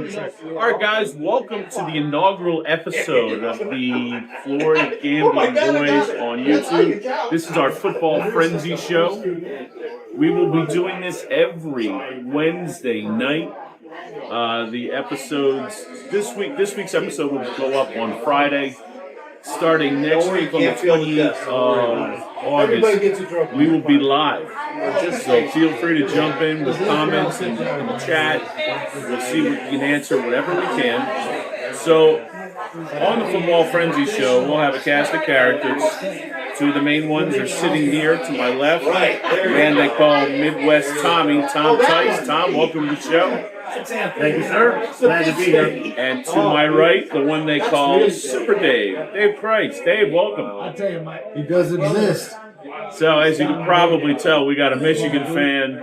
All right, guys, welcome to the inaugural episode of the Florida Gambling Boys on YouTube. This is our Football Frenzy show. We will be doing this every Wednesday night. The episodes this week's episode will go up on Friday. Starting next week on the 28th of August, we will be live. So feel free to jump in with comments in the chat. We'll see if we can answer whatever we can. So on the Football Frenzy show, we'll have a cast of characters. Two of the main ones are sitting here to my left. A man they call Midwest Tommy, Tom Tice. Tom, welcome to the show. Thank you, sir. Glad to be here. And to my right, the one they call Super Dave. Dave Price. Dave, welcome. I'll tell you, Mike, he does exist. So, as you can probably tell, we got a Michigan fan,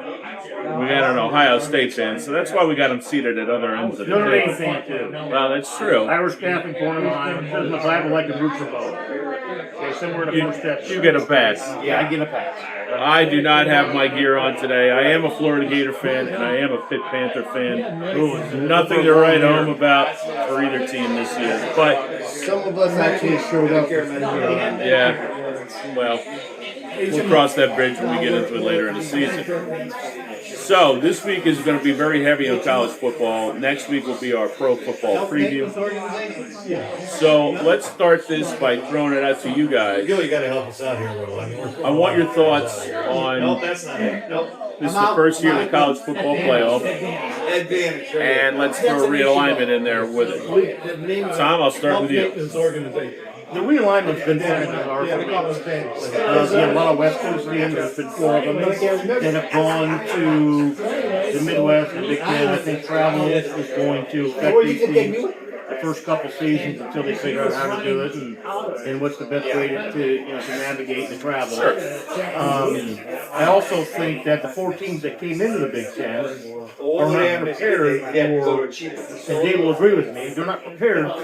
we got an Ohio State fan, so that's why we got him seated at other ends of the Notre Dame table. fan, too. Well, that's true. Irish Catholic, born in Ohio. It says in the Bible, like to root for both. Okay, somewhere in the first step. You get a pass. Yeah, I get a pass. I do not have my gear on today. I am a Florida Gator fan, and I am a Pitt Panther fan. Nothing to write home about for either team this year. But Some of us actually showed up. yeah, well, we'll cross that bridge when we get into it later in the season. So this week is going to be very heavy on college football. Next week will be our pro football preview. So let's start this by throwing it out to you guys. You got to help us out here a little. I want your thoughts on this is the first year of the college football playoff, and let's throw a realignment in there with it. Tom, I'll start with you. The realignment's been kind of hard. A lot of West Coast teams, there's been four of them that have gone to the Midwest, the Big Ten. I think travel is going to affect these teams the first couple seasons until they figure out how to do it and what's the best way to navigate the travel. I also think that the four teams that came into the Big Ten are not prepared for, and Dave will agree with me, they're not prepared for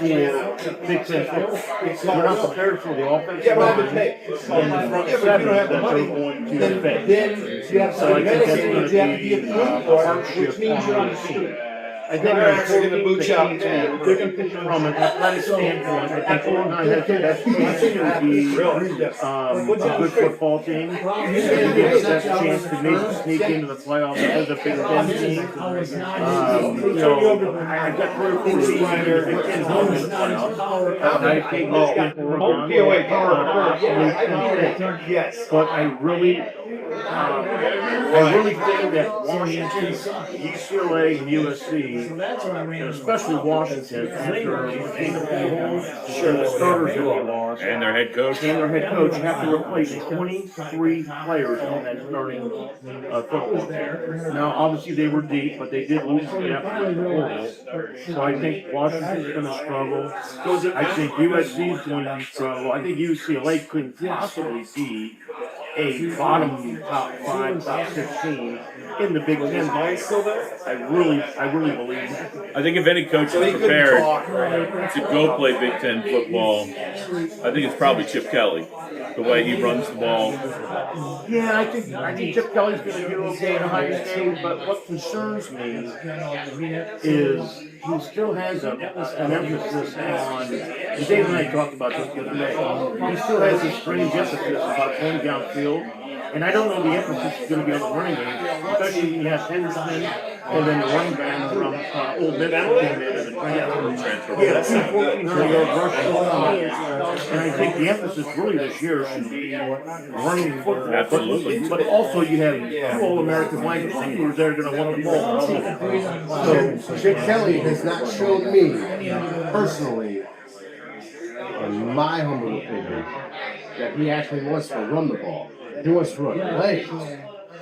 Big Ten football. They're not prepared for the offensive line and the front seven that they're going to face. So I think that's going to be a hardship on the team. I think they're going to boot out. They're going to pitch from an athletic standpoint. I think Oregon has the best chance to be a good football team. They have the best chance to maybe sneak into the playoffs as a Big Ten team. I've got 3 or 4 teams here that can home in the playoffs. I take Michigan for Oregon. But I really think that Washington, UCLA, and USC, and especially Washington, after the starters that they lost, And their head coach. have to replace 23 players on that starting football team. Now, obviously, they were deep, but they did lose depth. So I think Washington's going to struggle. I think USC is going to struggle. I think UCLA couldn't possibly be a bottom top 5, top 6 team in the Big Ten. I really believe that. I think if any coach is prepared to go play Big Ten football, I think it's probably Chip Kelly. The way he runs the ball. Yeah, I think Chip Kelly's going to do okay in Ohio State, but what concerns me is he still has an emphasis on, and Dave and I talked about this the other day, he still has this strange emphasis about playing downfield, and I don't know the emphasis is going to be on the running game, especially when you have Henderson and then the running back from Old Miss came in as a transfer. He had 1,400-yard rush, and I think the emphasis really this year should be running the football. Absolutely. But also you have 2 All-American wide receivers that are going to want the ball. So Chip Kelly has not shown me personally, in my humble opinion, that he actually wants to run the ball. He wants to run plays.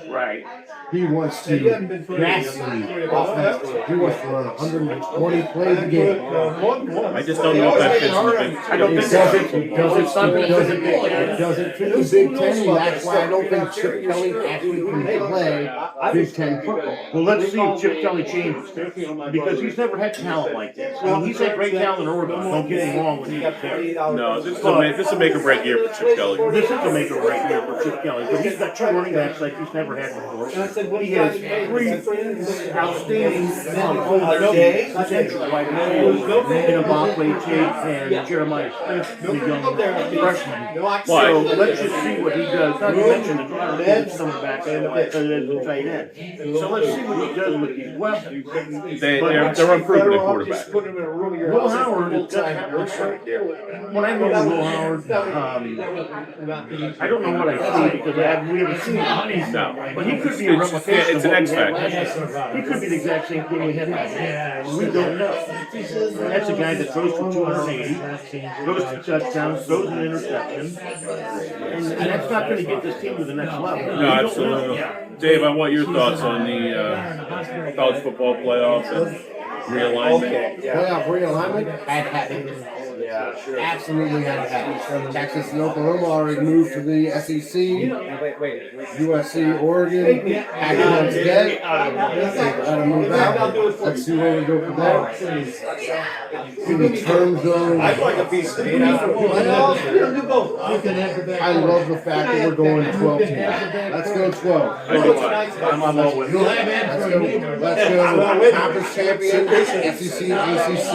Right. He wants to massively offense. He wants to run 120 plays a game. I just don't know if that fits in the Big Ten. I don't think so. It doesn't fit the Big Ten, and that's why I don't think Chip Kelly actually can play Big Ten football. Well, let's see if Chip Kelly changes because he's never had talent like this. I mean, he's had great talent in Oregon. Don't get me wrong when he was there. No, this is a make or break year for Chip Kelly. This is a make or break year for Chip Kelly, but he's got 2 running backs like he's never had had before. He has three outstanding potential wide receivers in Mbakwe, Chase, and Jeremiah Smith, the young freshman. So let's just see what he does. Not to mention the driver is coming back as a tight end. So let's see what he does with these weapons. They're improving the quarterback. Will Howard is when I go to Will Howard, I don't know what I see because we haven't seen him. No. But he could be a replication. It's an of what X we had factor. last year. He could be the exact same thing we had last year. We don't know. That's a guy that throws for 280, throws two touchdowns, throws an interception, and that's not going to get this team to the next level. No, absolutely. Dave, I want your thoughts on the college football playoff and realignment. Playoff realignment had to happen. Absolutely had to happen. Texas and Oklahoma already moved to the SEC. USC, Oregon, had to come today. Got to move out. Let's see where we go from there. In terms of, I'd like a piece of it. I love the fact that we're going 12 teams. Let's go 12. I'm all with it. Let's go. Conference champion, SEC, ACC.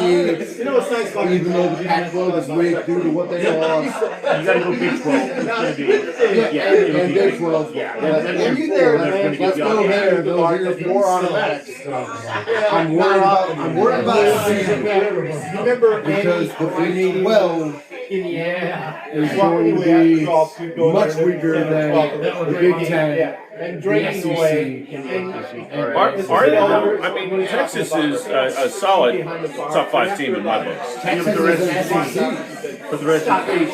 Even though the Pac-12 is rigged due to what they lost. You got to go Big 12. It's going to be, And Big 12. Let's go there. Those are your four automatics. I'm worried about the season because the Big 12 is going to be much weaker than the Big 10. And draining away. Are they though? I mean, Texas is a solid top 5 team in my books. Texas is an SEC. for the rest of the Big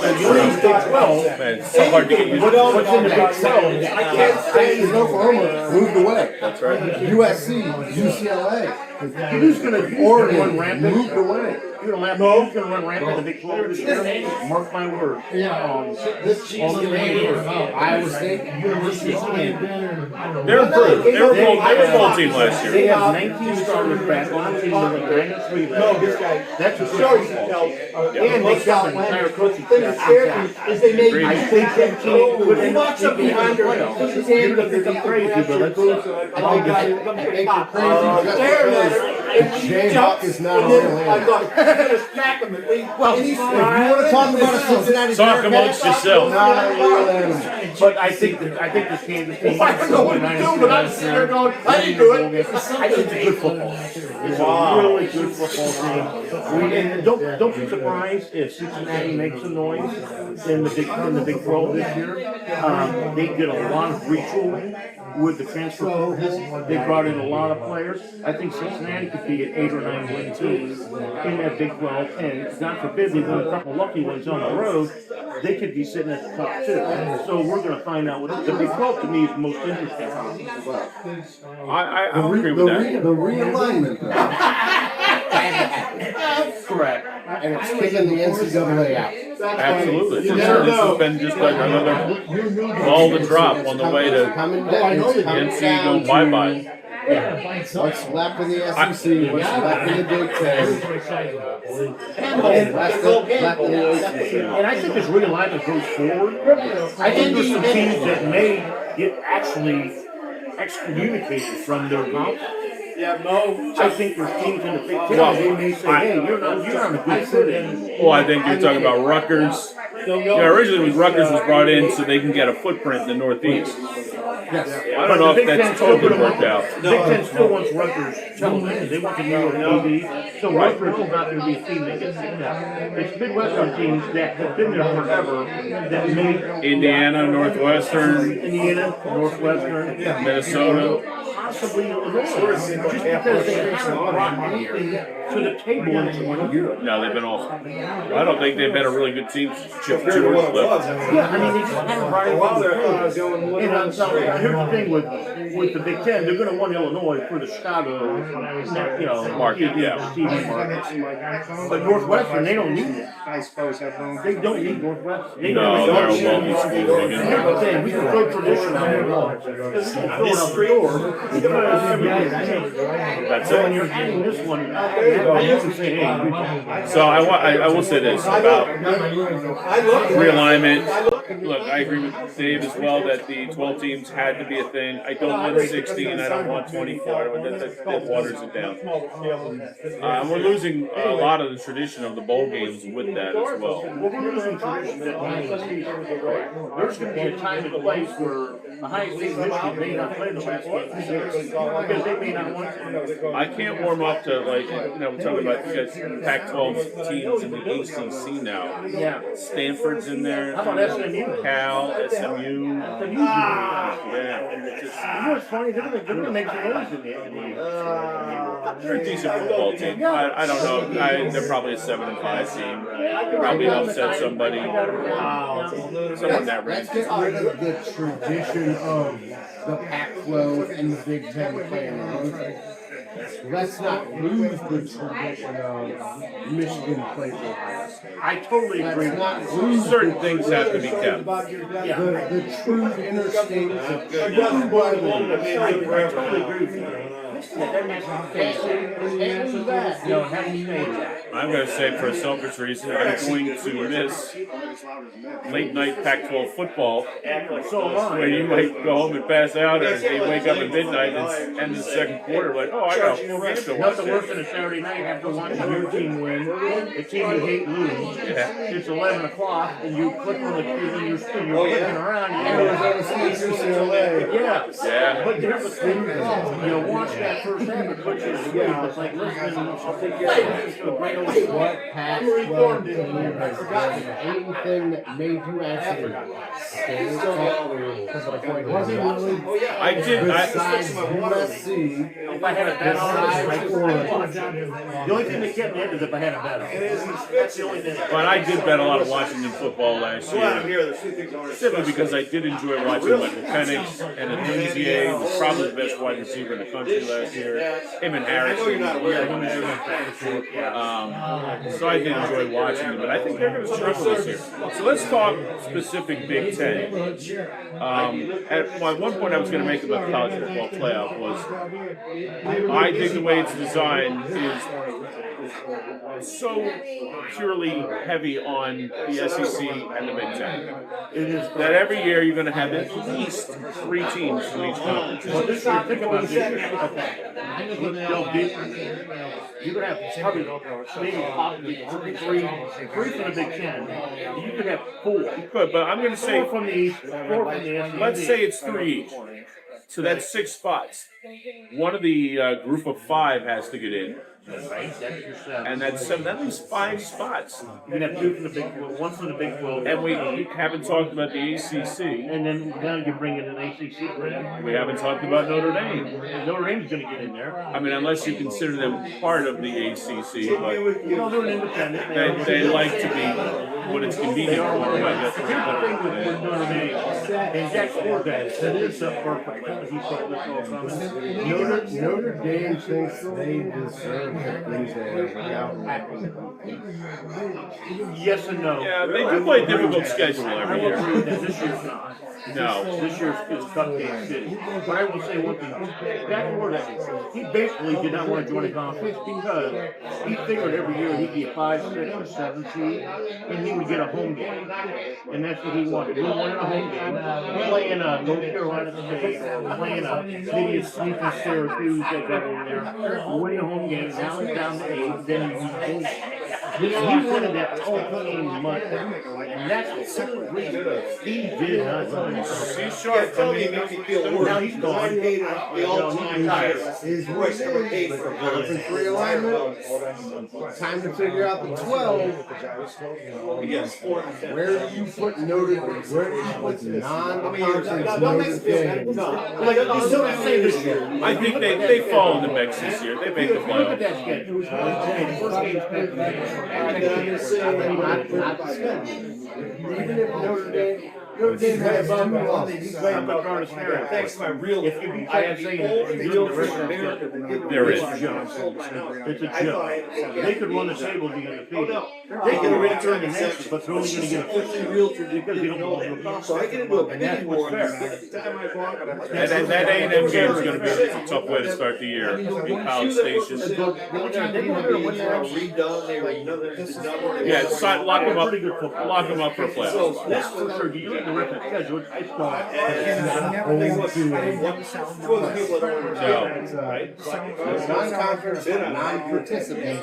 12. Man, it's so hard to get used to. What's in the Big 12? I can't say Oklahoma moved away. That's right. USC, UCLA. Who's going to run Oregon rampant? moved away. Who's going to run rampant in the Big 12 this year? Mark my words. Iowa State, University of They're improved. They were a full team last They year. have 19 starters back on the team that went 93 last year. That's a good football team. And they kept an entire coaching staff. Is they make Agreed. I think that team would end up being in the playoffs. You're going to think I'm crazy, but let's I think you're crazy just because Jay Hawk is not a real I man. thought, I'm gonna smack him at least. Well, If you want to talk about a Cincinnati Talk amongst yourself. not a real animal. But I think this Kansas team. I don't know what to do, but I'm sitting there going, I didn't do it. I think it's a good football. It's a really good football team. And don't be surprised if Cincinnati makes some noise in the Big 12 this year. They did a lot of retooling with the transfer portal. They brought in a lot of players. I think Cincinnati could be an 8 or 9 win team in that Big 12. And God forbid they win a couple lucky ones on the road, they could be sitting at the top too. So we're going to find out what the Big 12 to me is the most interesting. I agree with that. The realignment, though, Correct. and it's kicking the NCAA out. Absolutely. For sure. This has been just like another ball to drop on the way to Coming down, it's the coming NC down go bye-bye. What's left in the SEC, what's left in the Big Ten, And left in the ACC. And I think as realignment goes forward, I think there's some teams that may get actually excommunicated from their mouth. I think there's teams in the Big Ten that they may say, hey, you're not a good fit. Well, I think you're talking about Rutgers. Originally Rutgers was brought in so they can get a footprint in the Northeast. I don't know if that's totally worked out. The Big Ten still wants Rutgers television. They want the New York TV. So Rutgers is not going to be a team that gets that. It's Midwestern teams that have been there forever that may Indiana, Northwestern, Indiana, Northwestern, Minnesota. possibly Illinois, just because they haven't brought anything to the table in 20 years. No, they've been awful. I don't think they've been a really good team since Chip George left. Yeah, I mean, they just haven't brought anything to the table. And I'm telling you, here's the thing with the Big Ten, they're going to want Illinois for the Chicago, Market, yeah. TV market. But Northwestern, they don't need it. They don't need Northwestern. They No, don't they're a need it. wealthy school. Here's the thing, we can throw tradition out the wall. Because we can throw it out the door. Because everything's changed. That's So when it. you're adding this one, So I will say this about realignment. Look, I agree with Dave as well that the 12 teams had to be a thing. I don't want 16. I don't want 24. That waters it down. And we're losing a lot of the tradition of the bowl games with that as well. There's going to be a time and place where the highest team in Michigan may not play the last game because they may not want to. I can't warm up to we're talking about you guys Pac-12 teams in the ACC now. Yeah. Stanford's in there. How about SMU? Cal, SMU. Yeah. You know what's funny? They're going to make some noise in the They're a decent football team. I don't know. They're probably a 7-5 team. Probably upset somebody. Someone that Let's range. get rid of the tradition of the Pac-12 and the Big Ten playing. Let's not lose the tradition of Michigan playing Ohio State. I totally agree. Let's not lose Certain the things have to be kept. the true interstate rivalry. I totally agree with you. I'm going to say for a selfish reason, I'm going to miss late night Pac-12 football. Where you might go home and pass out, or they wake up at midnight and end the second quarter like, oh, I got 4 games to watch. Nothing worse than a Saturday night after watching your team win, the team you hate lose. It's 11 o'clock, and you click on the TV, you're clicking around. Arizona State, UCLA. Yeah. But here's the thing, watch that first half, it puts you to sleep. It's like, listen, I'll take your to a great old What Pac-12 team has done anything that made you actually stay was it really? I did. Besides USC, if I had a bet on it, besides Oregon. the only thing that kept me in is if I had a bet on it. That's the only thing. But I did bet a lot of Washington football last year, simply because I did enjoy watching Michael Penix and Aduzier was probably the best wide receiver in the country last year. Him and Harrison. So I did enjoy watching them, but I think they're going to struggle this year. So let's talk specific Big Ten. At one point I was going to make about the college football playoff was I think the way it's designed is so purely heavy on the SEC and the Big Ten. It is that every year you're going to have at least 3 teams from each conference. Well, this year, think about this year. They'll be, you could have probably maybe possibly three from the Big Ten. You could have 4. You could, but I'm going to say 4 from the East, 4 from the SEC. let's say it's 3 each. So that's 6 spots. One of the group of 5 has to get in. Right, that's your 7. And that's 7. That leaves 5 spots. You can have 2 from the Big 12, 1 from the Big 12. And we haven't talked about the ACC. And then now you bring in an ACC. We haven't talked about Notre Dame. Notre Dame's going to get in there. I mean, unless you consider them part of the ACC, but No, they're an independent. they like to be when it's convenient for them, I guess. Here's the thing with Notre Dame, and Jack scored that. That is up perfect. He saw this all coming. Notre Dame thinks they deserve the things they have without Yes and no. Yeah, they do play a difficult schedule every year. This year's not. No. This year's is Cupcake City. But I will say one thing. Jack Ward, he basically did not want to join a conference because he figured every year he'd be a 5, 6, or 7 seed, and he would get a home game. And that's what he wanted. He wanted a home game. Playing North Carolina State, playing maybe a sneaky Syracuse that got in there, winning a home game. Now he's down to 8. Then he wanted that whole game much. And that's the simple reason he did not join. He's sharp. Tell me it makes me feel worse. Now he's gone. I paid the all-time highest. is Price never paid for conference realignment. Time to figure out the 12. Yes. Where do you put Notre Dame? Where do you put non-conference Notre Dame? Like, you still have to say this year. I think they fall in the mix this year. They make the Look at playoffs. that schedule. Okay, the first game's Not the schedule. Even if Notre Dame, Notre Dame has 2 losses. I'm not trying to scare you. Thanks to my real. If you I had say the it's only good, deal the for rest of America. it's would give There me is. a job. It's a I thought I joke. had- They could run the table to get Oh, defeated. no. They could have returned the nation, but they're only gonna get a Officially realtor because they don't belong to the conference. So I get into a And that's bidding what's war. fair. At the time I bought it, That A&M game is going to be a tough way to start the year in College Station. redone, they were another. Yeah, lock them up. Pretty good football. Lock them up for a So playoff spot. That's for sure. You read the rest of the schedule. It's not. Non-conference, non-participant.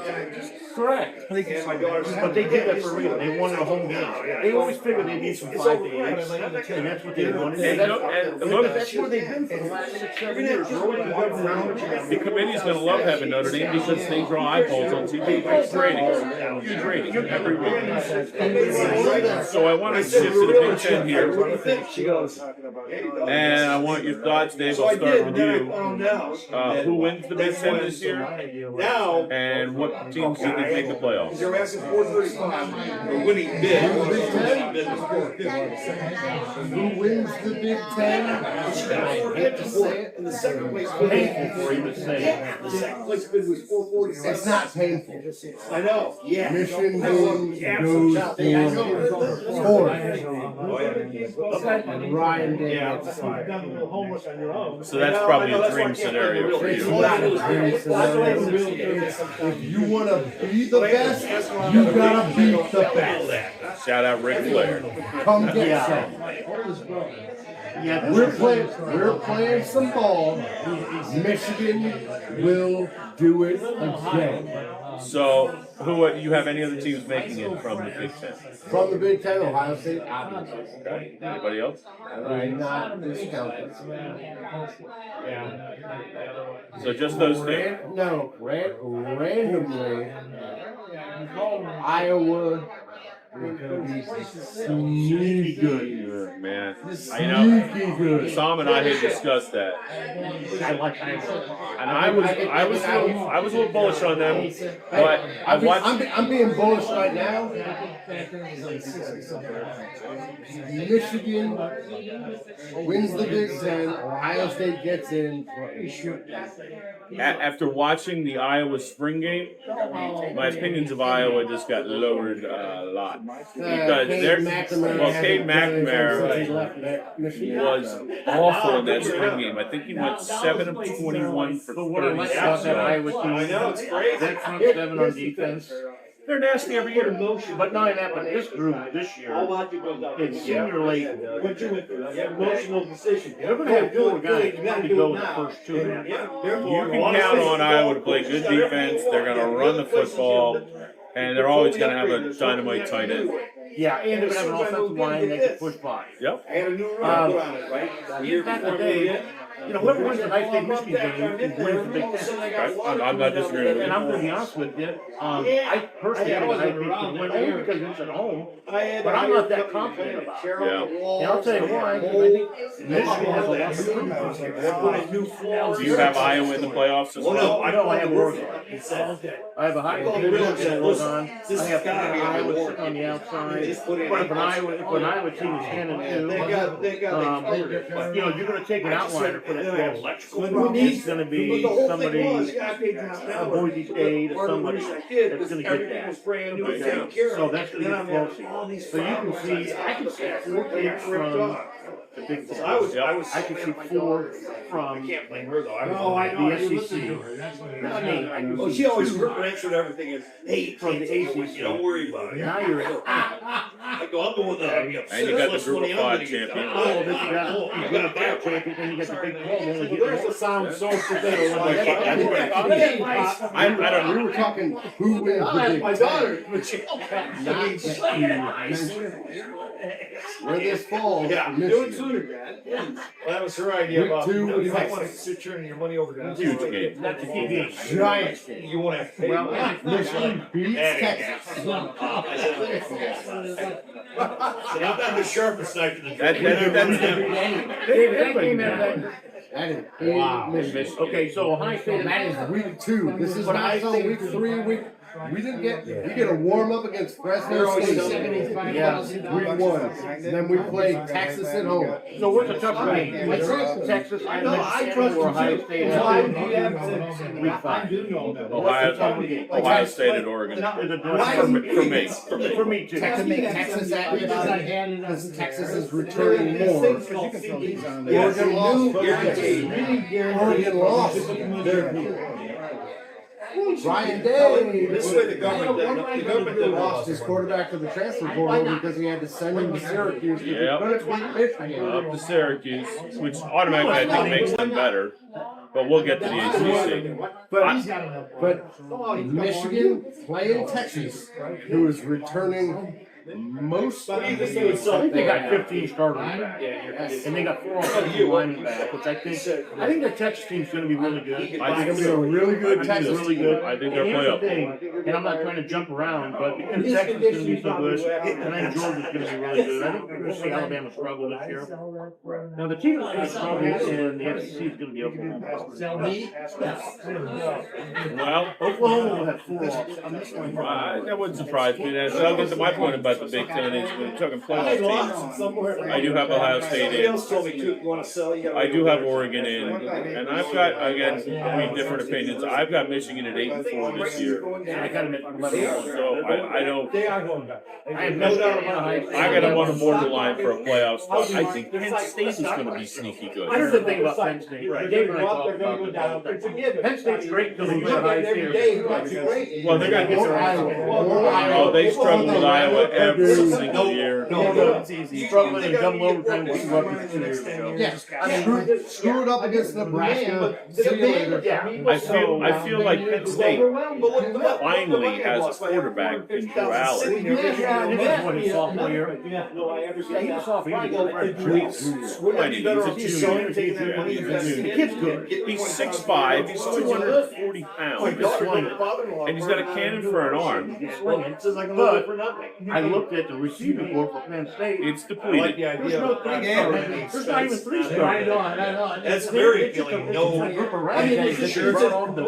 Correct. And my daughter. But they did that for a reason. They wanted a home game. They always figured they need some 5 to 8. And that's what they wanted. And look, That's where they've been for the last 6, 7 years. Rolling one round. the committee's going to love having Notre Dame because they draw eyeballs on TV. Huge ratings. Huge ratings every week. So I want to shift to the Big Ten here. What do you think? She goes. And I want your thoughts, Dave. So I'll I start did, with and then I you. found out. Who wins the Big Ten this year? Now. And what teams do they make the playoffs? They're asking 435. The winning bid. Winning bid was 450. Who wins the Big Ten? I hate to say it. And the second place. Painful for you to say. The second place bid was 447. It's not painful. I know. Yeah. Michigan goes for fourth. And Ryan Davis. So that's probably a dream scenario for It's you. not a dream scenario. If you want to be the best, you gotta beat the best. Shout out Ric Flair. Come get some. Yeah, We're playing some ball. Michigan will do it again. So, who you have any other teams making it from the Big Ten? From the Big Ten, Ohio State, obviously. Okay. Anybody else? Do not discount it. So just those two. Randomly, Iowa is going to be sneaky good. Man, I know. Sneaky good. Tom and I had discussed that, I like Iowa. and I was a little bullish on them, but I watched. I'm being bullish right now. Michigan wins the Big Ten. Ohio State gets in. After watching the Iowa spring game, my opinions of Iowa just got lowered a lot because Cade McNamara was awful in that spring game. I think he went 7 of 21 for But what I like 36 about that Iowa yards. team, I know, it's crazy. that front seven on defense. They're nasty every year. But not that, but this group this year, it's senior late. Emotional decision. They're going to have 4 guys to go in the first 2. You can count on Iowa to play good defense. They're going to run the football, and they're always going to have a dynamite tight end. Yeah, and they're going to have an offensive line that can push by. Yep. I had a new run put on it, right? A year Back in before the I moved day, in. you know, whoever wins the Night State Michigan game wins the Big Ten. I'm not disagreeing with And I'm you. going to be honest with you, I personally think Night State can win only because it's at home. But I'm not that confident about it. Yeah. And I'll tell you why, because I think Michigan has a lot of improvement. Do you have Iowa in the playoffs as Oh, no, well? I know I have Oregon. I have a high Oregon. I have Iowa sitting on the outside. But if an Iowa team is 10 and 2, you know, you're going to take an outliner for that ball. It's going to be somebody, a Boise State or somebody that's going to get that. So that's going to get close. So you can see, I can see 4 kids from the Big Ten. I can see 4 from Can't blame her though. no, I know. The SEC. Well, she always answered everything as, hey, From the ACC. don't worry about it. Now you're at I go, I'm going to. And you got the Group of 5 champion. oh, then you got a back champion, then you got the Big 12. Only There's getting the sound so I don't We were talking who wins the Big My Ten. daughter, Where this falls, yeah, do it Michigan. sooner, man. Well, that was her idea Week about, 2, you might want to turn your money over to us. Huge game. That's a key game. Giant. You won't have to pay. Well, Michigan beats Texas. So I'm not the sharpest knife in the That's David, that game That is big Wow. Michigan. Okay, so Ohio State, That is week 2. This is not some week 3, week We get a warm up against Fresno State. Yeah. We won. And then we played Texas at home. So what's the tough game? I trust Texas and Mississippi or Ohio State. Week 5. Ohio State at Oregon. For me too. Texas at because Texas is returning more. Oregon lost. Ryan Day. This way the government lost his quarterback to the transfer portal because he had to send him to Syracuse. Yep. Up to Syracuse, which automatically I think makes them better. But we'll get to the ACC. But Michigan playing Texas, who is returning most. I think they got 15 starters back. And they got 4 offensive linemen back, which I think the Texas team's going to be really good. I think It's a really good Texas really good. I think they're And here's the playoff. thing, and I'm not trying to jump around, but because Texas is going to be so good, and I think Georgia's going to be really good. I think we're going to see Alabama struggle this year. Now, the team that's going to struggle in the SEC is going to be Oklahoma. Well, Oklahoma will have 4 offs. I'm just going that wouldn't surprise me. And so I'll get to my point about the Big Ten is when we're talking playoff teams. I do have Ohio State in. I do have Oregon in, and I've got, again, we different opinions. I've got Michigan at 8-4 this year. I got them at 11. So I don't. They are going back. I have no doubt about Ohio State. I got them on the borderline for a playoff spot. I think Penn State is going to be sneaky Here's good. the thing about Penn State. Dave and I talked about this all the time. Penn State's great because they play Ohio State. Well, they're going to get their ass. Oh, they struggle with Iowa every single year. Struggling in double overtime with rugby 2 years ago. Yeah, screw it up against Nebraska. See you later. I feel like Penn State finally has a quarterback in Corral. Yeah, and this is what his sophomore year. Yeah, he was sophomore year. He's a junior. The kid's good. He's 6'5", he's 240 pounds, and he's got a cannon for an arm. But I looked at the receiving corps for Penn State. It's depleted. There's no 3 stars. There's not even 3 stars. I know. That's very appealing. No. It's a group of running backs that you run on the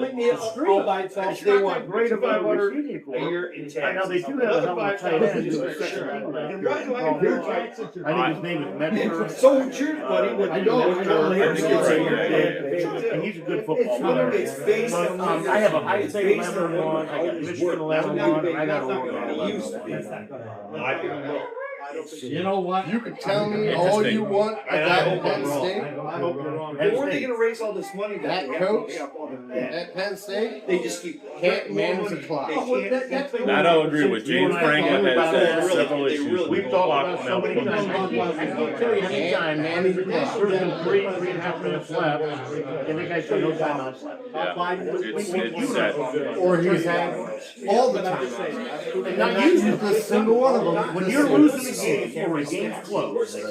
street. They want great about the 500 receiving corps. a year in Now taxes. they do have a hell of a tight end who's a second team last year. I think his name is Metzer. So would yours, buddy. I know. I think you're right. And he's a good football player. But, I have a Ohio State 11-1, I got Michigan 11-1, and I got Oregon 11-1. You know what? You can tell me all you want about Penn State. Where are they going to raise all this money? That coach at Penn State They just keep can't manage the clock. That I'll agree with. James Franklin has had several issues. We've talked about so many times. I can tell you anytime, man, there's been 3.5 minutes left, and the guy said no timeouts left. Yeah, it's sad. Or he's had all the time. And not using a single one of them. When you're losing a game or a game's close, and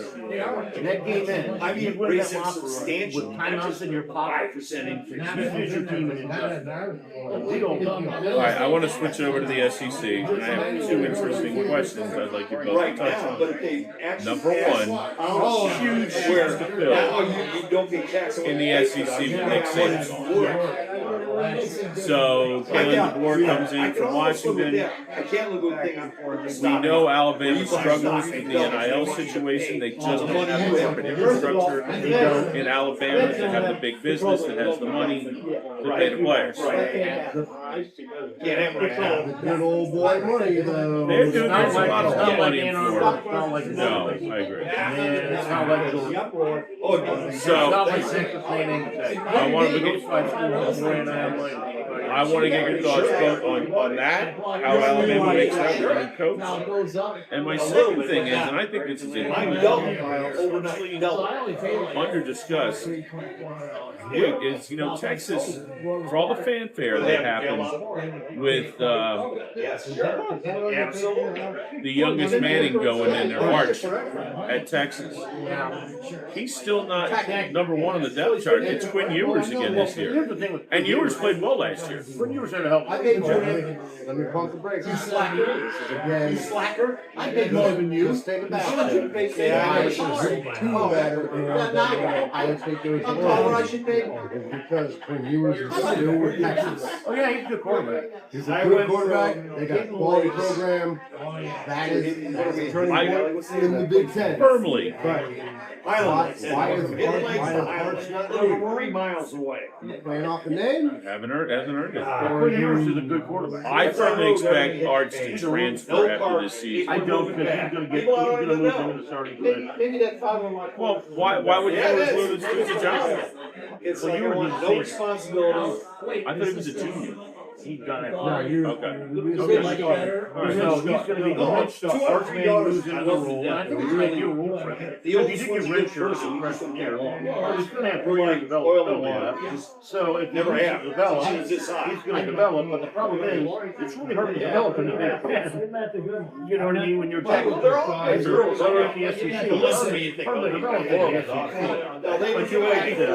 that game ends, I mean, you win that raise it locker room with substantially. timeouts in your pocket, this is your team and we don't All right, I want to switch over to the SEC, and I have 2 interesting questions I'd like you both to Right touch now, on. but if they actually Number one, huge shoes to fill you don't get taxed in the SEC with Nick Saban. So Kalen DeBoer comes in from Washington. I can't live with thing We know Alabama struggles with the NIL situation. They just don't have the corporate infrastructure in Alabama that have the big business that has the money to pay the players. Good old boy money, though. They're doing Not a lot of like money Ann for. Arbor, it's not like No, I agree. And it's not like Georgia. It's So not like Texas A&M. I want to get I I want to get your thoughts both on that, how Alabama makes out their new coach. And my second thing is, and I think this is under discussed, is, you know, Texas, for all the fanfare that happened with the youngest Manning going in their march at Texas, he's still not number 1 on the depth chart. It's Quinn Ewers again this year. And Ewers played well last last year. When you were there to help. I think let me pump the brakes. You slacker. Again, slacker. I think more than you. Just take it back. Yeah, I should be too better. I don't think there was more. I should make. Because when you were still with Texas. Oh yeah, he's a good quarterback. He's a good quarterback. They got a quality program. That is turning point in the Big Ten. Firmly. But why is Arch not number one? 3 miles away. Playing off the name? Hasn't earned it. Quinn Ewers is a good quarterback. I firmly expect Arts to transfer after this season. I don't because he's gonna move into the starting position. Maybe that 5 on my. Well, why would you lose a job? It's Well, like you I were want the no same. responsibility. I thought he was a junior. He's done it. No, you. Okay. So he's going to be the bench stuff. Arch may lose into the role. And I think it's going to be a role for him. The If oldest you one's get a good rich or person. freshman year, he's going to have We're 4 years like development. oil Still and have. water. So if Never he have. needs to develop, She was this high. he's going to develop. But the problem is, it's really hard to develop in the Big Ten. You know what I mean? When you're tackling Well, they're all guys girls. or at the SEC. Listen to me, you think, Hard to develop in the SEC. Now, they But you were like the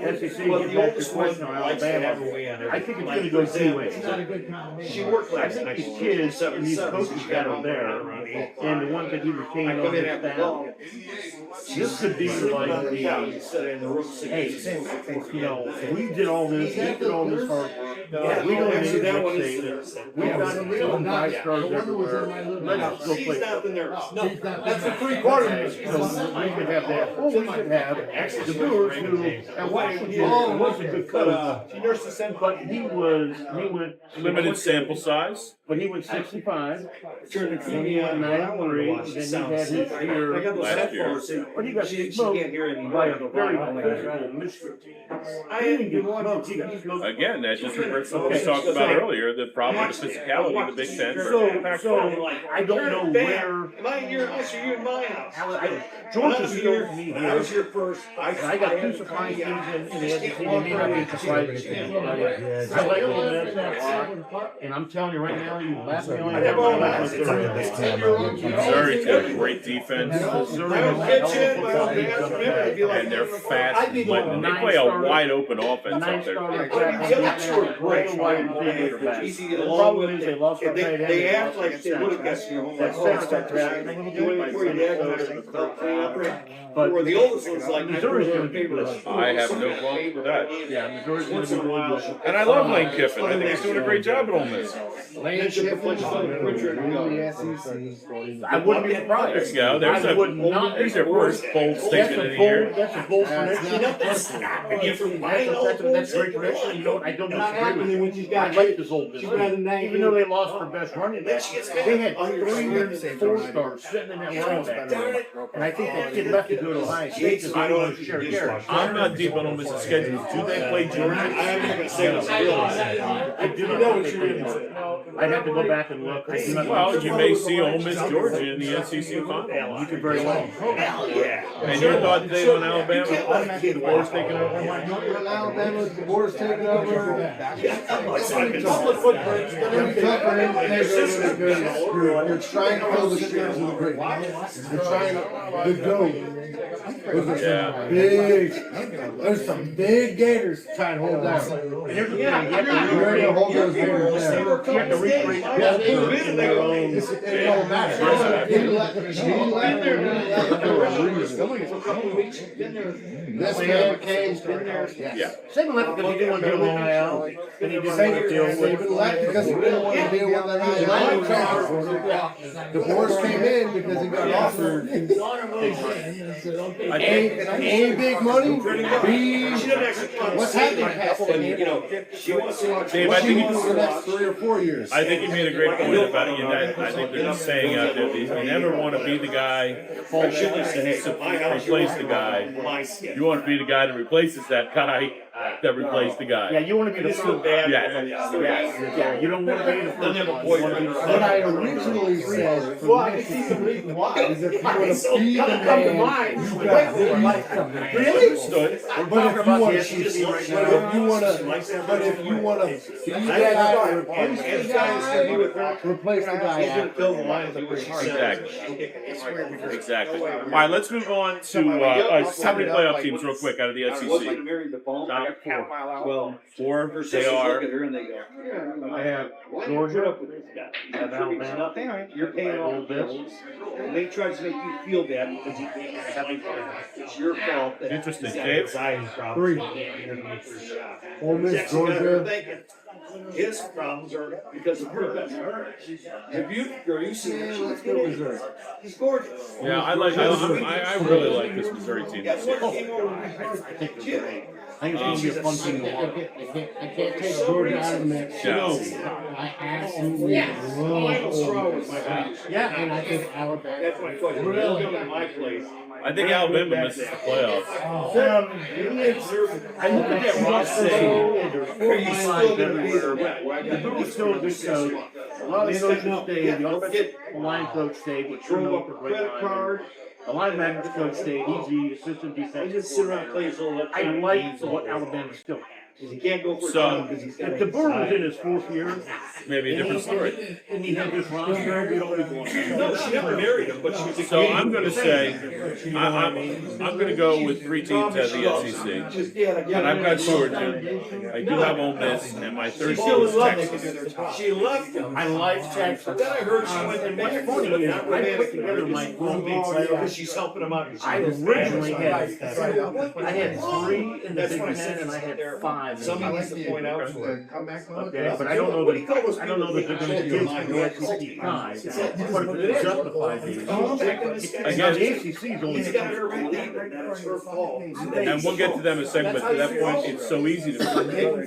the SEC, But get the back to oldest one question on likes to have her Alabama. way on I think it's everything. going to go 2 ways. She worked I last think night. these kids and these coaches got them there, and the ones that he I retained on come in his after staff. golf. This could be like the, in the room. hey, you know, we did all this, we did all this hard work. We don't need that one to is. say that. We've got 5 stars everywhere. Let's go She's play. not the nurse. No, That's a 3/4. So we could have that, or we could have the Brewers who, at Washington, was a good coach. She nursed the same. But he went. Limited sample size. But he went 65. Turned the And he TV went on. 9-3. Then he had his year. Last year. But he got She smoked can't hear any. by a very physical Michigan team. I He didn't didn't get smoked. He got smoked. Again, that just refers to what we talked about earlier, the problem with the physicality of the Big Ten. So I don't know where. Am I in your house or you in my house? Georgia's still for me I here. was here first. I got 2 surprise teams in the SEC. They may not be surprising teams. I like Ole Miss a lot. And I'm telling you right now, you laugh at me only have one left. Missouri's got a great defense, Missouri I has don't a get hell of you, a but football I team don't coming remember back. if you like. and they're fast and lightning. They play a wide open offense up there. The problem is they lost their tight end. They act like they would have guessed your home. That center got drafted a little bit by Minnesota. But where the oldest one's like, Missouri's going to be good. I have no problem with that. Yeah, Missouri's going to be really good. And I love Lane Kiffin. I think he's doing a great job at Ole Miss. Lane Kiffin, the SEC. I wouldn't be There surprised. you go. There's I would not. there's their first bold That's statement a in here. bold. That's a bold prediction. That's That's a great prediction. You know, I don't disagree with you. I like this old business. Even though they lost their best running back, they had 3 4-stars sitting in that linebacker. And I think that kid left to go to Ohio State because they want to share carries. I'm not deep on Ole Miss's schedule. Do they play Georgia? I'm not gonna say this. I do not know what you're going to say. I'd have to go back and look. I do not know. Well, you may see Ole Miss Georgia in the NCC final. You could very well. And your thought today on Alabama? The Boars taking over. Alabama, the Boars taking over. You're trying to fill the shoes of the great. You're trying to go. Yeah. There's some big gators to try and hold down. And here's the thing, you have You're ready to to hold those gators down. You have to recreate the in their own. It don't matter. This man came. Yeah. Saban left because he didn't want to deal with NIL, and he didn't want to deal with. Saban left because he didn't want to deal with that. The Boars came in because he got offered I think A, big money, B, what's happening past that? You know, she wants to watch. Dave, I What think you want for the next 3 or 4 years? I think you made a great point about it. I think they're just saying out there that you never want to be the guy to replace the guy. You want to be the guy that replaces that guy that replaced the Yeah, guy. you want to be the first. Yeah, you don't want to be the first one. You want to be the What first. I originally said for Mississippi is if you want to be the man, you got to Really? Stood. But if you want to, but if you want to be that guy, replace the guy. Fill the line with what she said. Exactly. Exactly. All right, let's move on to how many playoff teams real quick out of the I wasn't gonna SEC. marry the phone. half mile out. Well, 4. her They sisters look are. at her and they go, I have Georgia, I have Alabama, you're paying all Ole the bills. And they try to make you feel bad because you can't have any fun. It's your fault. that- Interesting. Dave? Anxiety problems. 3. Ole Miss, Jackson got her Georgia. thinking. His problems are because of her. Have you seen her? Let's go Missouri. She's gorgeous. Yeah, I really like this Missouri team Yeah, this what year. came over? I think it's gonna be a fun team to watch. I can't take Georgia out of the mix. No. I absolutely love Ole Miss. Yeah, And I think Alabama. That's my question. Really come to my place. I think Alabama misses the playoffs. I look at that roster. Are you still gonna be The Boo's still a good coach. A lot of the coaches stayed. The offensive line coach stayed, which turned Drove out up a a great credit line. card. The linebackers coach stayed. He's the assistant He defensive just sit around and play coordinator. his little. I like what Alabama still has. Because he can't go for So, a job because he's got. If DeBoer was in his 4th year, Maybe a different story. and he had this roster, we'd all be going. No, she never married him, but she was a. So I'm going to say, I'm going to go with 3 teams out of the SEC. Just, yeah, And I've got Georgia. I do have Ole Miss, and my third She team still is loved Texas. him. She loved him. I like Texas. But then I heard she went And to what's funny is, I put together my Green Bay because playoffs. she's helping him out. I originally had 3 in the Big Ten, and I had 5 in the Somebody Big needs to point out to her. Okay, but I don't know that, I don't know that they're gonna give the SEC 5, but if it's justified, again, the ACC is only. He's got her relieving, that it's her fault. And we'll get to them in a second, but to that point, it's so easy to,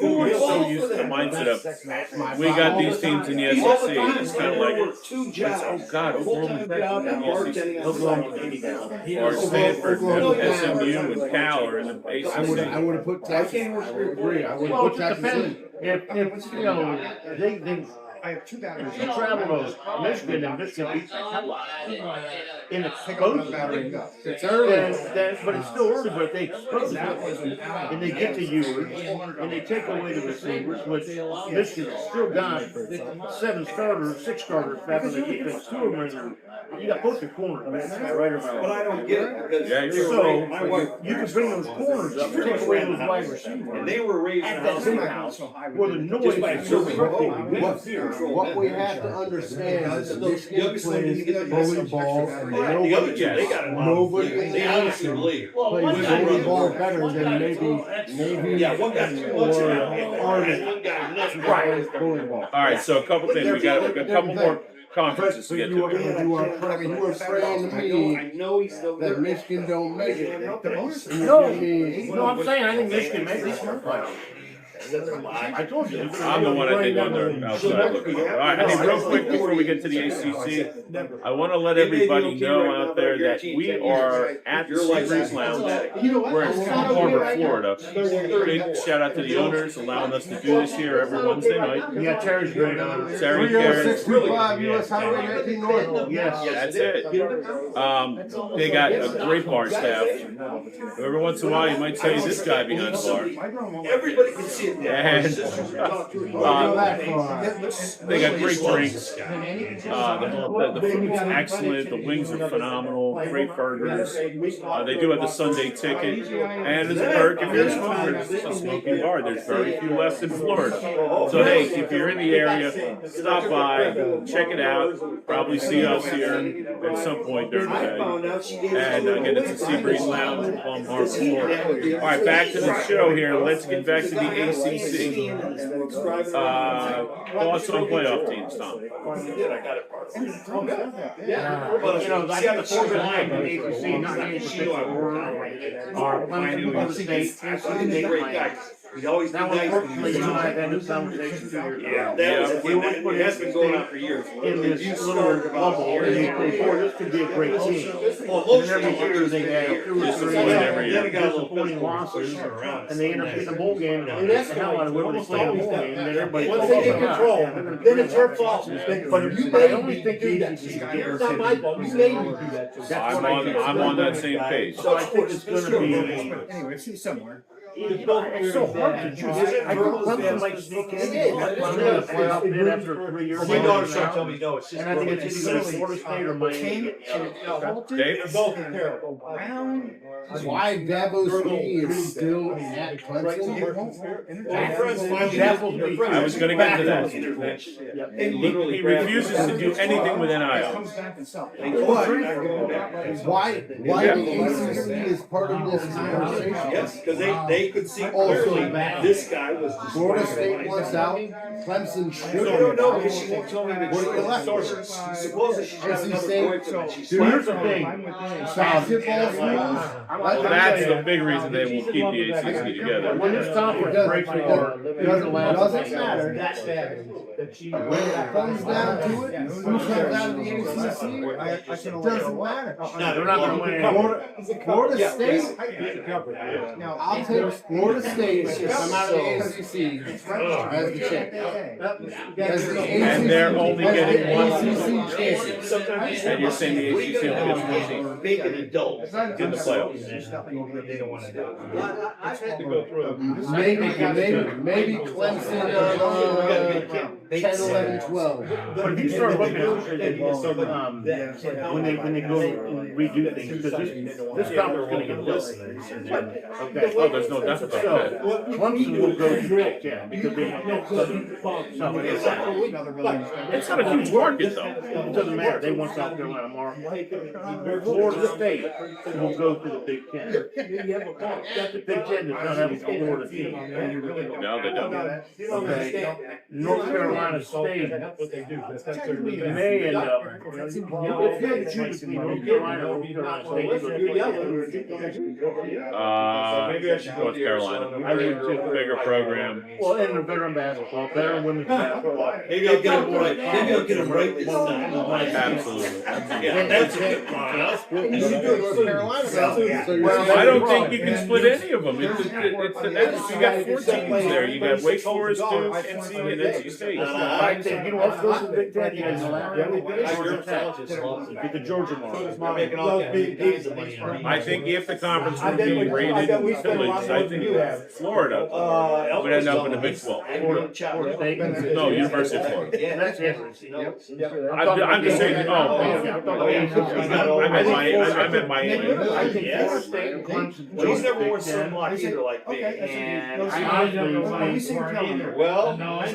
we're so used to the mindset of, we got these teams in the SEC, it's kind of like, oh God, Oklahoma, or Stanford, SMU, and Cal are in the I ACC. would have put Texas. I would agree. I would have Well, put it Texas depends. in. If you know, they, if you travel to Michigan and Michigan beats the hell out of them, and it's supposed to, It's early. then, but it's still early, but they expose it, and they get to Ewers, and they take away the receivers, which Michigan's still got 7 starters, 6 starters back in the defense, 2 of them are in there. You got both your corners, man, right But about. I don't get it because Yeah, they were So, raised- my wife. you can bring those corners up, take away those wide receivers. And they were raised in At a that house. same house, where the noise Just by is so observing. What we have to understand is that Michigan Youngest one didn't get the plays best bully ball. The other two, they got it. Nobody in the They honestly nation believe. plays bully ball better than maybe Yeah, one got 2 months or now. Army. One got nothing. Plays bully ball. All right, so a couple things, we got a couple more conferences to get You are to. saying to me I know he's still that there. Michigan don't make it. No, I'm saying, I think Michigan made this one playoff. I told you. I'm the one I think on the outside looking. All right, I think real quick before we get to the ACC, I want to let everybody know out there that we are at the Seabreeze Lounge. We're in Palm Harbor, Florida. Big shout out to the owners allowing us to do this here every Wednesday night. Yeah, Terry's great on it. Terry Carey, 3065 US Highway 19 North. Yes. that's it. They got a great bar staff. Every once in a while, you might say this guy behind the bar. Everybody can see it. And they got great drinks. The food's excellent. The wings are phenomenal. Great burgers. They do have the Sunday ticket. And as a perk, if you're a smoker, it's a smoking bar. There's very few left in Florida. So hey, if you're in the area, stop by, check it out. Probably see us here at some point during the day. And again, it's the Seabreeze Lounge in Palm Harbor, Florida. All right, back to the show here. Let's get back to the ACC. Thoughts on playoff teams, Tom? But, you know, I got the 4 behind the ACC, not any particular order. Our Clemson, Florida State, NC State, Miami. He's always been Now, nice. unfortunately, you know, I've had this conversation 2 years ago. It has been going on for years. In this little bubble, and they play for this could be a great team. Well, And every year they have 2 or 3 every year. disappointing losses, and they end up getting a bowl game, and that's the hell out of where they play a bowl game, and then everybody. Once they get control, then it's your fault. But if you made me do that, it's not my fault, you made me do that. I'm on that same page. So I think it's gonna be, Anyway, see somewhere. It's so hard to choose. I thought Clemson might sneak in. They're fly out bid after 3 years. My daughter's trying to tell me no, it's just. And I think it's either Florida State or Miami. Dave? They're both terrible. Why Dabo Swinney is still at Clemson? I was going to get to that. He refuses to do anything with NIL. Why the ACC is part of this conversation? Yes, because they could see Also, clearly this guy was. Florida State wants out, Clemson should. No, no, because she won't tell me that What do you like? sources. Supposedly she's got NC another State. boyfriend that she's. Dude, here's the thing. Basketball schools. Well, that's the big reason they won't keep the ACC together. When this conference breaks apart, it doesn't last. Doesn't matter. When it comes down to it, who comes out of the ACC? It doesn't matter. They're not gonna win. Florida State. I'll take Florida State to come out of the ACC as the champ. As the And they're only getting one. ACC champion. And you're saying the ACC only gets one team Make an adult. in the playoffs. They don't want to do. Maybe Clemson 10, 11, 12. But if you start looking at when they go and redo things, because this conference is going to get built. Okay. Oh, there's no doubt about So that. Clemson will go to Big Ten because they want something. It's not a huge market, though. It doesn't matter. They want South Carolina market. Florida State will go to the Big Ten. The Big Ten does not have a Florida team. No, they don't. Okay. North Carolina State may end up. If you had to choose between North Carolina and North Carolina State, you go North Carolina. I would too. Bigger program. Well, and they're better in basketball, better in women's basketball. Maybe I'll get him right. Maybe I'll get him right this time. Absolutely. Yeah, that's a good You should do North Carolina. So I don't think you can split any of them. It's you got 4 teams there. You got Wake Forest, Duke, NC, and NC State. I think, you know what, first in the Big Ten, you guys Georgia Tech. Get the Georgia mark. I think if the conference would be rated affiliates, I think Florida would end up in the Big 12. Florida State. No, University of Florida. That's it. I'm just saying, I meant Miami. I think Florida State and Clemson. Well, he's never worn Big Ten. sunblock either like me. And I honestly think. Well, North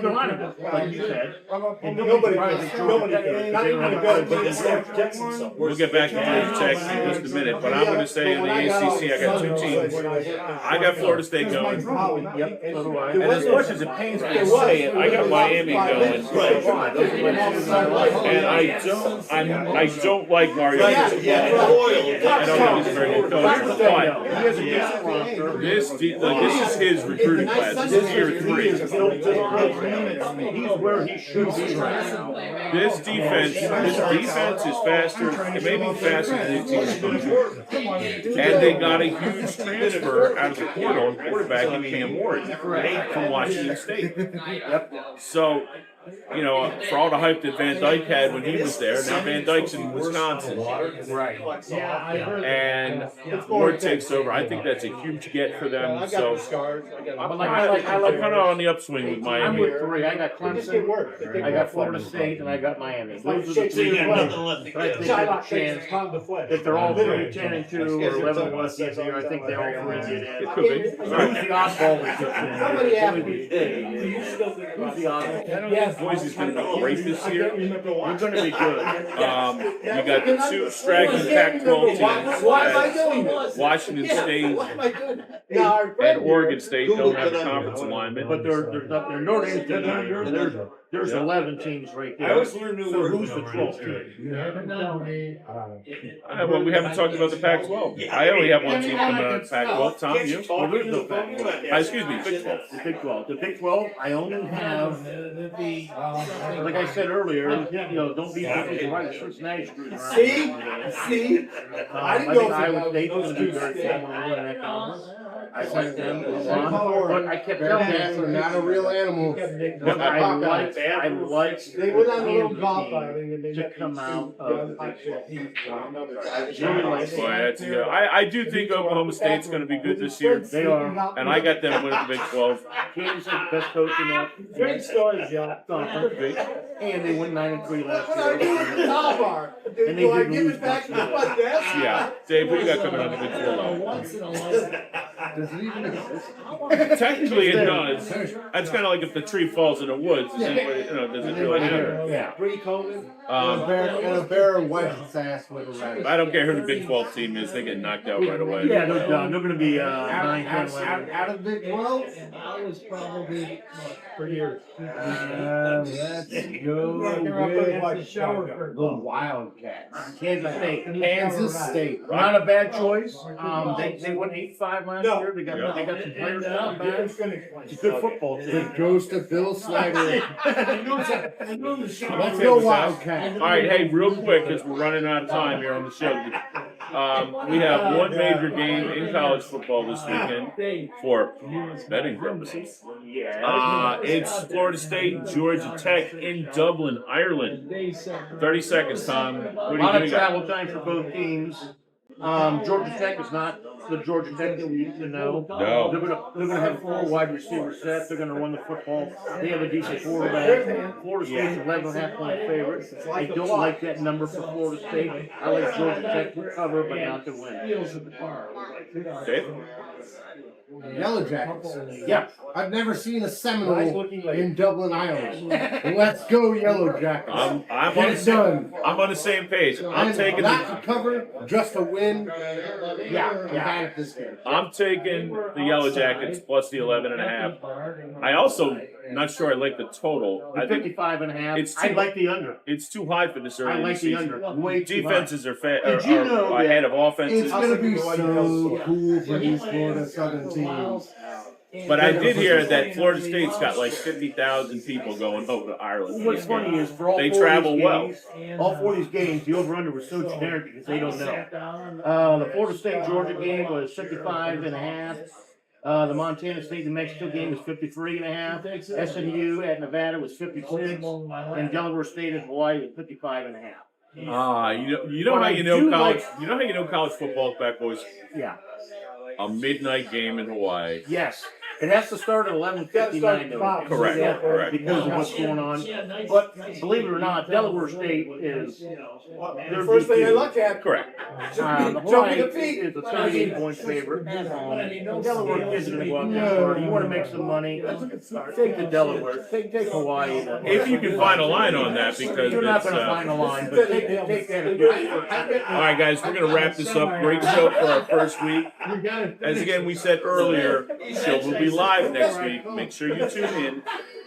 Carolina, like you said. Nobody, not even gonna go. We'll get back to Georgia Tech in just a minute, but I'm going to say in the ACC, I got 2 teams. I got Florida State going. Yep. And as much as it pains me to say it, I got Miami going. And I don't like Mario. I don't know he's a very good coach, but this is his recruiting class. This is year 3. He's where he should be right now. This defense is faster. It may be faster than the team. And they got a huge transfer out of the portal, quarterback in Cam Ward from Washington State. So, you know, for all the hype that Van Dyke had when he was there, now Van Dyke's in Wisconsin. Right. And Ward takes over. I think that's a huge get for them. So I'm kind of on the upswing with I'm Miami. with 3. I got Clemson, I got Florida State, and I got Miami. Those are the 3 that I think have a chance. If they're all 3, 10 and 2, or 11 and 1 this year, I think they all 3 get in. It could be. Who's the oddball that gets in? Who's the oddball? Boise's going to be great this year. You're going to be good. You got 2 straggling Pac-12 teams. Washington State and Oregon State don't have a conference alignment. But there's no anything. There's 11 teams right there. I always learn new So words. who's the 12th team? Well, we haven't talked about the Pac-12. I only have 1 team coming out of Pac-12. Tom, you? Well, there's no Pac-12. Excuse me, Big 12. The Big 12. The Big 12, I only have, like I said earlier, you know, don't be right. Cincinnati screwed around. See? I think Iowa State's going to be very strong when they win that conference. I like them a lot, but I kept telling Bearcats are them not a real animal. but I like They went on a little Kansas golf team outing and they to got come these out two of the young Big 12. Boy, that's, yeah, I do think Oklahoma State's going to be good this year, They are. and I got them winning the Big 12. Kansas is the best coach in that Great stories, John. conference, and they went 9-3 last What are you year. doing in the top bar? And they Do I didn't give lose it back to much. the front desk? Yeah, Dave, what do you got coming on the Big 12? Does it even exist? Technically, it does. That's kind of like if the tree falls in the woods. Does it really matter? Yeah. Pre-COVID, Um, and a bear wipes its ass with a rabbit. I don't care who the Big 12 team is; they get knocked out right away. Yeah, they're done. They're going to be Out, 9, 10, out, 11. out of Big 12? I was probably for years. Let's go with the Wildcats. Kansas State. Kansas State. Not a bad choice. They won 8-5 last No. year. They got some players coming back. It's a Let's good football team. It goes to Bill Snyder. Let's go Wildcats. All right, hey, real quick, because we're running out of time here on the show. We have one major game in college football this weekend for betting purposes. It's Florida State and Georgia Tech in Dublin, Ireland. 30 seconds, Tom. What A do lot you of think? travel time for both teams. Georgia Tech is not the Georgia Tech that we used to know. No. They're gonna have 4 wide receiver sets. They're gonna run the football. They have a decent quarterback. Florida State's 11.5-point favorite. I don't like that number for Florida State. I like Georgia Tech to cover, but not to win. Dave? Yellow Jackets. Yeah. I've never seen a Seminole in Dublin, Ireland. Let's go Yellow Jackets. I'm on Get the it same, done. I'm on the same page. I'm taking not the to cover, just to win. Yeah. I'm bad at this game. I'm taking the Yellow Jackets plus the 11.5. I also not sure I like the total. I think 55.5. It's I too- like the under. it's too high for this early I in like the the season. under. Way too high. Defenses are, Did you know are ahead of It's offenses. gonna be so cool for these Florida Southern teams. But I did hear that Florida State's got like 50,000 people going over to Ireland. What's funny is for all They 4 travel of these well. games, all 4 of these games, the over/under was so generic because they don't know. The Florida State Georgia game was 55.5. The Montana State New Mexico game was 53.5. SMU at Nevada was 56, and Delaware State at Hawaii was 55.5. You know how you know college. You know how you know college football, back boys. Yeah. A midnight game in Hawaii. Yes. It has to start at 11:59 though. Correct, Yeah, correct. because of what's going on. But believe it or not, Delaware State is The first thing I look at. Correct. the Jumping Hawaii the feet. is a 38-point favorite. Delaware kids are going to go out there and party. You want to make some money? Take the Delaware. Take Hawaii. If you can find a line on that, because You're not it's, going to find a line, but take that. all right, guys, we're gonna wrap this up. Great show for our first week. As again we said earlier, the show will be live next week. Make sure you tune in.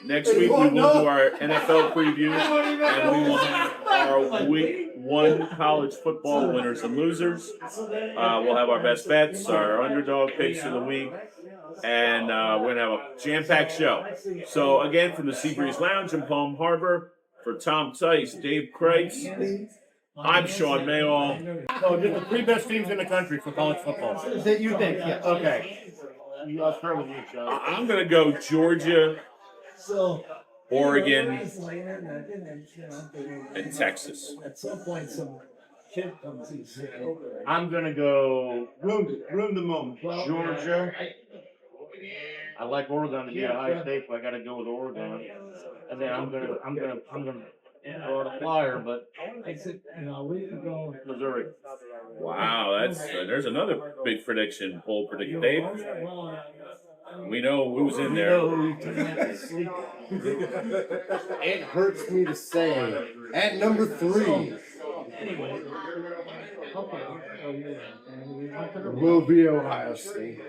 Next week we will do our NFL preview, and we will have our week 1 college football winners and losers. We'll have our best bets, our underdog picks of the week, and we're gonna have a jam-packed show. So again, from the Seabreeze Lounge in Palm Harbor, for Tom Tice, Dave Kreitz, I'm Sean Mayall. So just the 3 best teams in the country for college football. That you think, yes. Okay. I'll start with you, Sean. I'm gonna go Georgia, Oregon, and Texas. At some point, some kid comes and says, I'm going to go ruin the moment. Georgia. I like Oregon to be a high state, but I got to go with Oregon. And then I'm gonna throw out a flyer, but I said, we can go. Missouri. Wow, that's there's another big prediction. Bold prediction, Dave. We know who's in there. It hurts me to say. At number 3 will be Ohio State.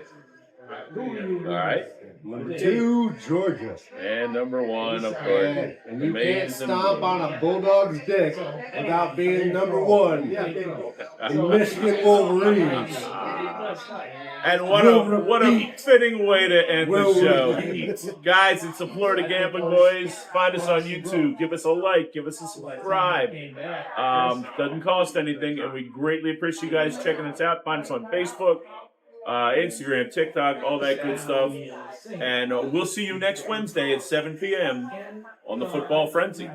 All right, Number 2, Georgia. and number 1, of course. And you can't Amazing. stomp on a Bulldog's dick without being number 1. The Michigan Wolverines. And what a fitting way to end the show. Guys, it's the Florida Gambling Boys. Find us on YouTube. Give us a like. Give us a subscribe. Doesn't cost anything, and we greatly appreciate you guys checking us out. Find us on Facebook. Instagram, TikTok, all that good stuff. And we'll see you next Wednesday at 7 p.m. on the Football Frenzy.